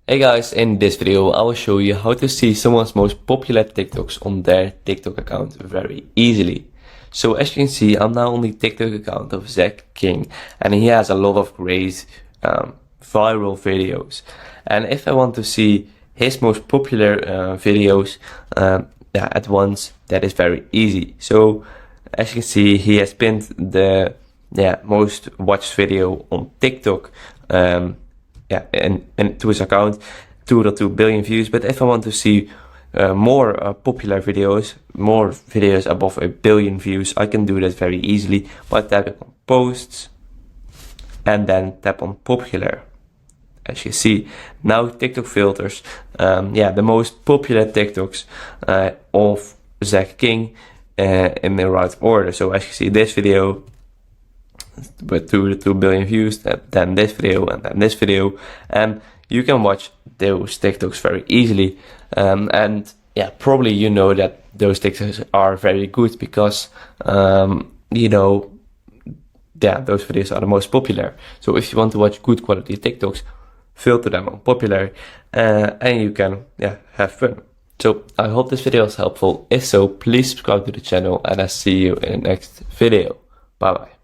Hey guys, in this video I will show you how to see someone's most popular TikToks on their TikTok account very easily. So as you can see, I'm now on the TikTok account of Zach King, and he has a lot of great viral videos. And if I want to see his most popular videos at once, that is very easy. So as you can see, he has pinned the most watched video on TikTok and to his account, 2.2 billion views. But if I want to see more popular videos, more videos above 1 billion views, I can do that very easily by tapping on posts and then tap on popular. As you see, now TikTok filters the most popular TikToks of Zach King in the right order. So as you see, this video with 2 billion views, then this video, and then this video, and you can watch those TikToks very easily. And yeah, probably you know that those TikToks are very good because those videos are the most popular. So if you want to watch good quality TikToks, filter them on popular, and you can have fun. So I hope this video is helpful. If so, please subscribe to the channel, and I'll see you in the next video. Bye bye.